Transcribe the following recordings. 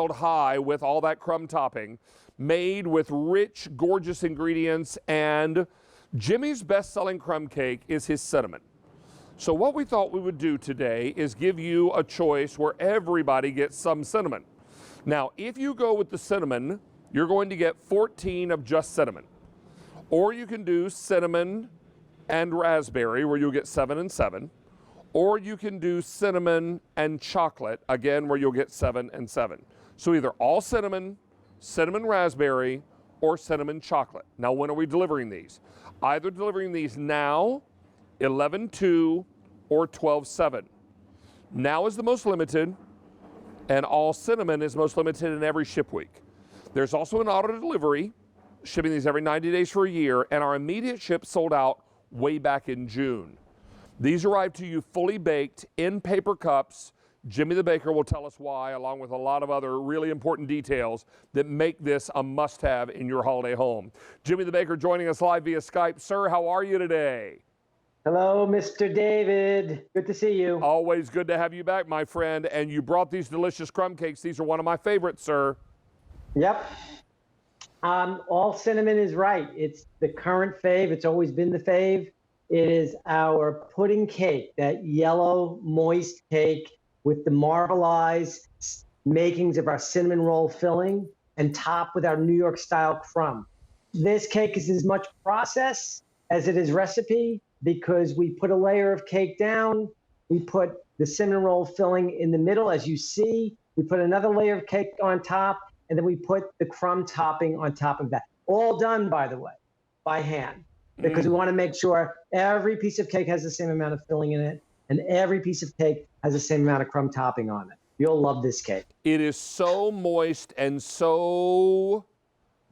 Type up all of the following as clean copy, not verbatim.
held high with all that crumb topping, made with rich, gorgeous ingredients, and Jimmy's best-selling crumb cake is his cinnamon. So what we thought we would do today is give you a choice where everybody gets some cinnamon. Now, if you go with the cinnamon, you're going to get 14 of just cinnamon. Or you can do cinnamon and raspberry, where you'll get 7 and 7. Or you can do cinnamon and chocolate, again, where you'll get 7 and 7. So either all cinnamon, cinnamon raspberry, or cinnamon chocolate. Now, when are we delivering these? Either delivering these now, 11/2, or 12/7. Now is the most limited, and all cinnamon is most limited in every ship week. There's also an auto delivery, shipping these every 90 days for a year, and our immediate ship sold out way back in June. These arrive to you fully baked in paper cups. Jimmy the Baker will tell us why, along with a lot of other really important details that make this a must-have in your holiday home. Jimmy the Baker joining us live via Skype. Sir, how are you today? Hello, Mr. David. Good to see you. Always good to have you back, my friend. And you brought these delicious crumb cakes. These are one of my favorites, sir. Yep. All cinnamon is right. It's the current fave. It's always been the fave. It is our pudding cake, that yellow, moist cake with the marbleized makings of our cinnamon roll filling and topped with our New York style crumb. This cake is as much process as it is recipe because we put a layer of cake down, we put the cinnamon roll filling in the middle, as you see, we put another layer of cake on top, and then we put the crumb topping on top of that. All done, by the way, by hand, because we want to make sure every piece of cake has the same amount of filling in it, and every piece of cake has the same amount of crumb topping on it. You'll love this cake. It is so moist and so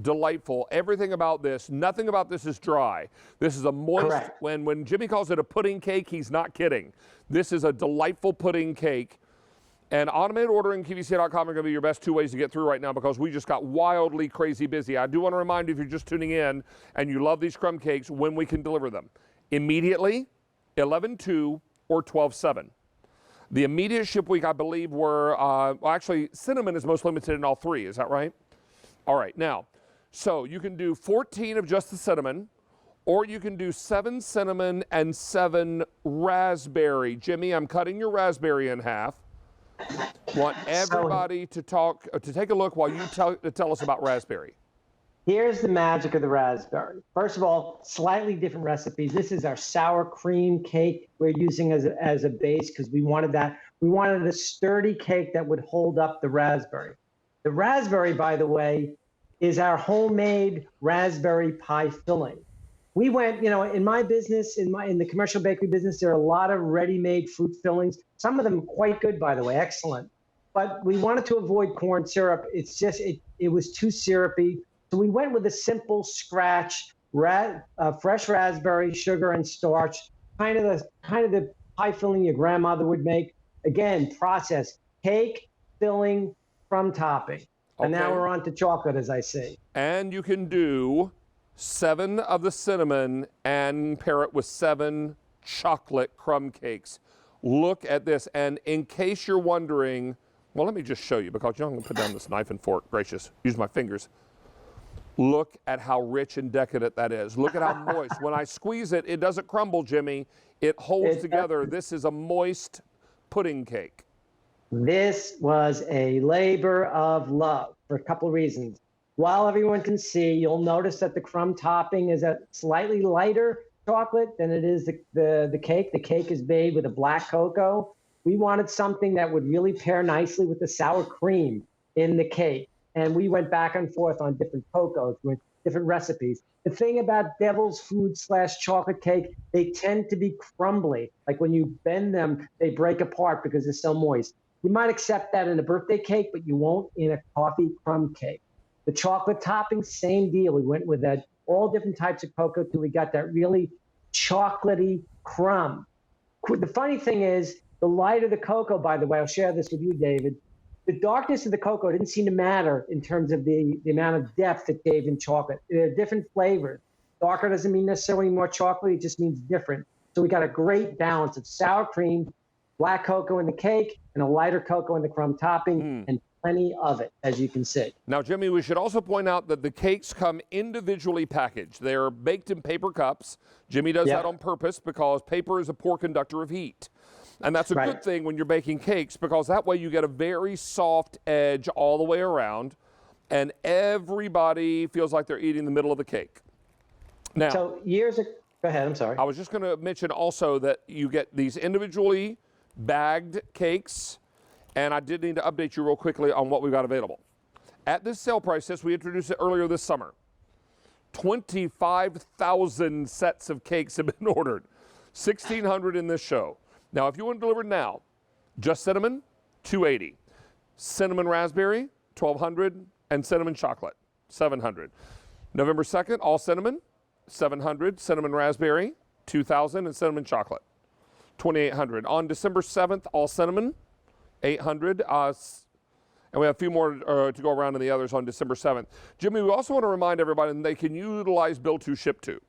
delightful. Everything about this, nothing about this is dry. This is a moist, Correct. when Jimmy calls it a pudding cake, he's not kidding. This is a delightful pudding cake. And automated ordering, QVC.com are going to be your best two ways to get through right now because we just got wildly crazy busy. I do want to remind you, if you're just tuning in and you love these crumb cakes, when we can deliver them. Immediately, 11/2 or 12/7. The immediate ship week, I believe, were, well, actually, cinnamon is most limited in all three. Is that right? All right. Now, so you can do 14 of just the cinnamon, or you can do 7 cinnamon and 7 raspberry. Jimmy, I'm cutting your raspberry in half. Want everybody to take a look while you tell us about raspberry. Here's the magic of the raspberry. First of all, slightly different recipes. This is our sour cream cake we're using as a base because we wanted that. We wanted a sturdy cake that would hold up the raspberry. The raspberry, by the way, is our homemade raspberry pie filling. We went, in my business, in the commercial bakery business, there are a lot of ready-made fruit fillings. Some of them quite good, by the way, excellent. But we wanted to avoid corn syrup. It's just, it was too syrupy. So we went with a simple scratch, fresh raspberry, sugar, and starch, kind of the pie filling your grandmother would make. Again, process, cake, filling, crumb topping. Okay. And now we're on to chocolate, as I see. And you can do 7 of the cinnamon and pair it with 7 chocolate crumb cakes. Look at this. And in case you're wondering, well, let me just show you because I'm going to put down this knife and fork. Gracious. Use my fingers. Look at how rich and decadent that is. Look at how moist. When I squeeze it, it doesn't crumble, Jimmy. It holds together. This is a moist pudding cake. This was a labor of love for a couple of reasons. While everyone can see, you'll notice that the crumb topping is a slightly lighter chocolate than it is the cake. The cake is made with a black cocoa. We wanted something that would really pair nicely with the sour cream in the cake. And we went back and forth on different cocos, with different recipes. The thing about devil's food / chocolate cake, they tend to be crumbly. Like when you bend them, they break apart because they're so moist. You might accept that in a birthday cake, but you won't in a coffee crumb cake. The chocolate topping, same deal. We went with that, all different types of cocoa till we got that really chocolatey crumb. The funny thing is, the lighter the cocoa, by the way, I'll share this with you, David, the darkness of the cocoa didn't seem to matter in terms of the amount of depth it gave in chocolate. There are different flavors. Darker doesn't mean necessarily more chocolate, it just means different. So we got a great balance of sour cream, black cocoa in the cake, and a lighter cocoa in the crumb topping. And plenty of it, as you can see. Now, Jimmy, we should also point out that the cakes come individually packaged. They're baked in paper cups. Jimmy does that on purpose because paper is a poor conductor of heat. And that's a good thing when you're baking cakes, because that way you get a very soft edge all the way around, and everybody feels like they're eating the middle of the cake. Now, so years ago, go ahead, I'm sorry. I was just going to mention also that you get these individually bagged cakes, and I did need to update you real quickly on what we've got available. At this sale price, since we introduced it earlier this summer, 25,000 sets of cakes have been ordered, 1,600 in this show. Now, if you want it delivered now, just cinnamon, $280. Cinnamon raspberry, $1,200. And cinnamon chocolate, $700. November 2nd, all cinnamon, $700. Cinnamon raspberry, $2,000. And cinnamon chocolate, $2,800. On December 7th, all cinnamon, $800. And we have a few more to go around in the others on December 7th. Jimmy, we also want to remind everybody that they can utilize Bill to Ship To.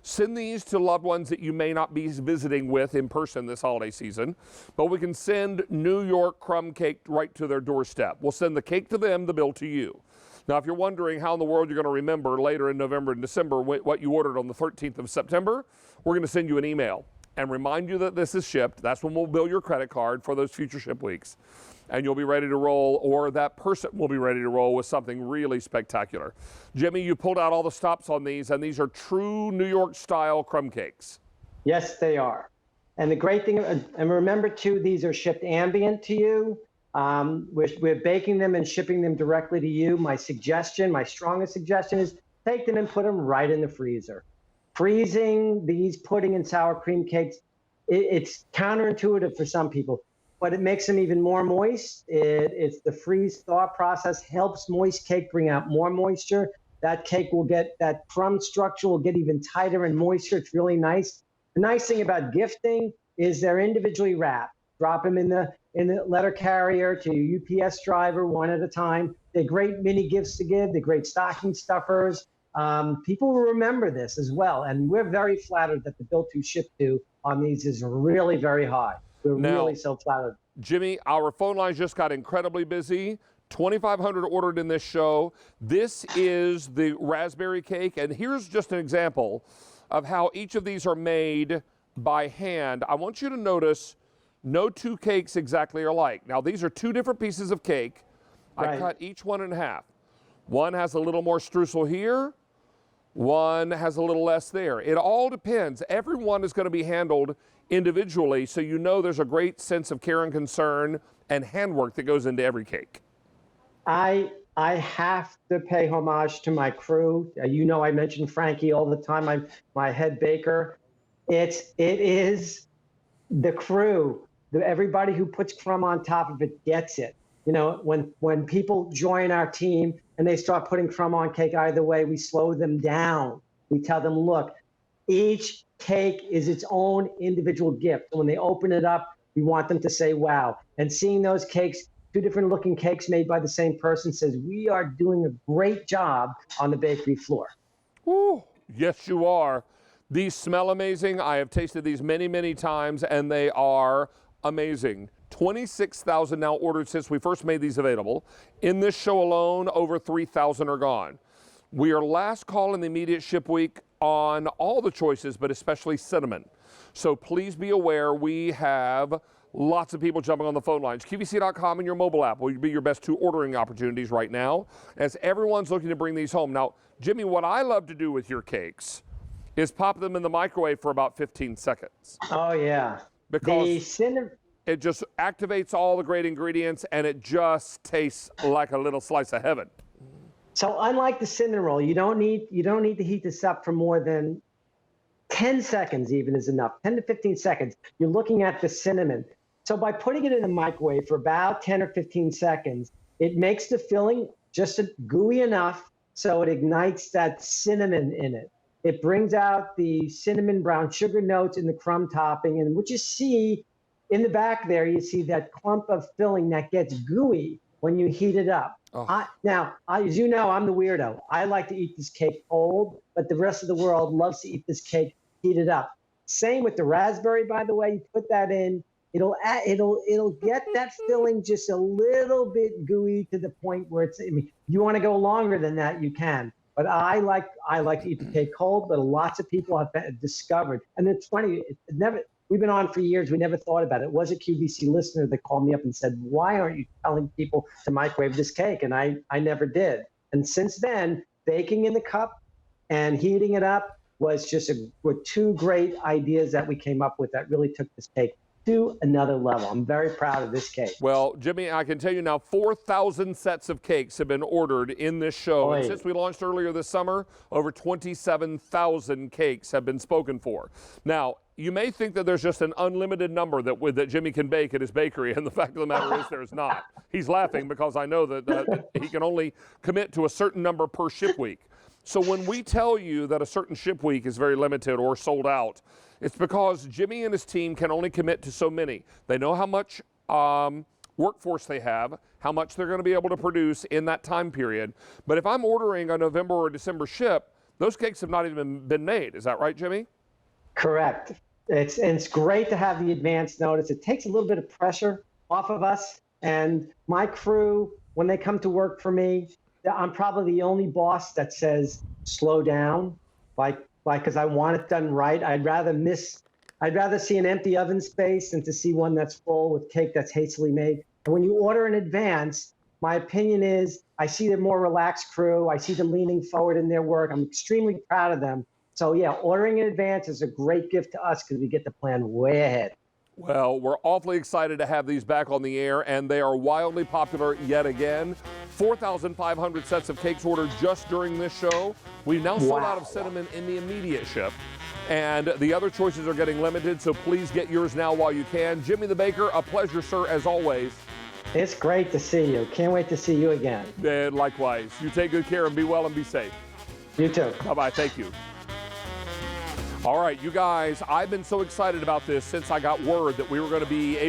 Send these to loved ones that you may not be visiting with in person this holiday season, but we can send New York crumb cake right to their doorstep. We'll send the cake to them, the bill to you. Now, if you're wondering how in the world you're going to remember later in November and December what you ordered on the 13th of September, we're going to send you an email and remind you that this is shipped. That's when we'll bill your credit card for those future ship weeks. And you'll be ready to roll, or that person will be ready to roll with something really spectacular. Jimmy, you pulled out all the stops on these, and these are true New York-style crumb cakes. Yes, they are. And the great thing, and remember too, these are shipped ambient to you. We're baking them and shipping them directly to you. My strongest suggestion is take them and put them right in the freezer. Freezing these pudding and sour cream cakes, it's counterintuitive for some people, but it makes them even more moist. It's the freeze-thaw process helps moist cake bring out more moisture. That cake will get, that crumb structure will get even tighter and moister. It's really nice. The nice thing about gifting is they're individually wrapped. Drop them in the letter carrier to your UPS driver one at a time. They're great mini gifts to give. They're great stocking stuffers. People will remember this as well. And we're very flattered that the bill to ship to on these is really very high. We're really so flattered. Jimmy, our phone lines just got incredibly busy. 2,500 ordered in this show. This is the raspberry cake. And here's just an example of how each of these are made by hand. I want you to notice no two cakes exactly alike. Now, these are two different pieces of cake. I cut each one in half. One has a little more streusel here. One has a little less there. It all depends. Every one is going to be handled individually, so you know there's a great sense of care and concern and handwork that goes into every cake. I have to pay homage to my crew. You know, I mention Frankie all the time. I'm my head baker. It is the crew. Everybody who puts crumb on top of it gets it. You know, when people join our team and they start putting crumb on cake either way, we slow them down. We tell them, look, each cake is its own individual gift. And when they open it up, we want them to say, wow. And seeing those cakes, two different looking cakes made by the same person, says we are doing a great job on the bakery floor. Ooh, yes, you are. These smell amazing. I have tasted these many, many times, and they are amazing. 26,000 now ordered since we first made these available. In this show alone, over 3,000 are gone. We are last call in the immediate ship week on all the choices, but especially cinnamon. So please be aware we have lots of people jumping on the phone lines. QVC.com and your mobile app will be your best two ordering opportunities right now as everyone's looking to bring these home. Now, Jimmy, what I love to do with your cakes is pop them in the microwave for about 15 seconds. Oh, yeah. Because it just activates all the great ingredients and it just tastes like a little slice of heaven. So unlike the cinnamon roll, you don't need to heat this up for more than 10 seconds even is enough, 10 to 15 seconds. You're looking at the cinnamon. So by putting it in the microwave for about 10 or 15 seconds, it makes the filling just gooey enough so it ignites that cinnamon in it. It brings out the cinnamon brown sugar notes in the crumb topping. And what you see in the back there, you see that clump of filling that gets gooey when you heat it up. Oh. Now, as you know, I'm the weirdo. I like to eat this cake cold, but the rest of the world loves to eat this cake heated up. Same with the raspberry, by the way. You put that in it'll get that filling just a little bit gooey to the point where it's, I mean, you want to go longer than that, you can. But I like to eat the cake cold, but lots of people have discovered, and it's funny, we've been on for years, we never thought about it. It was a QVC listener that called me up and said, why aren't you telling people to microwave this cake? And I never did. And since then, baking in the cup and heating it up was just were two great ideas that we came up with that really took this cake to another level. I'm very proud of this cake. Well, Jimmy, I can tell you now 4,000 sets of cakes have been ordered in this show. And since we launched earlier this summer, over 27,000 cakes have been spoken for. Now, you may think that there's just an unlimited number that Jimmy can bake at his bakery, and the fact of the matter is there's not. He's laughing because I know that he can only commit to a certain number per ship week. So when we tell you that a certain ship week is very limited or sold out, it's because Jimmy and his team can only commit to so many. They know how much workforce they have, how much they're going to be able to produce in that time period. But if I'm ordering a November or December ship, those cakes have not even been made. Is that right, Jimmy? Correct. It's great to have the advance notice. It takes a little bit of pressure off of us. And my crew, when they come to work for me, I'm probably the only boss that says, slow down, because I want it done right. I'd rather see an empty oven space than to see one that's full with cake that's hastily made. And when you order in advance, my opinion is I see the more relaxed crew. I see them leaning forward in their work. I'm extremely proud of them. So yeah, ordering in advance is a great gift to us because we get to plan way ahead. Well, we're awfully excited to have these back on the air, and they are wildly popular yet again. 4,500 sets of cakes ordered just during this show. We've now sold out of cinnamon in the immediate ship, and the other choices are getting limited, so please get yours now while you can. Jimmy the Baker, a pleasure, sir, as always. It's great to see you. Can't wait to see you again. And likewise. You take good care and be well and be safe. You too. Bye-bye. Thank you. All right, you guys, I've been so excited about this since I got word that we were going to be able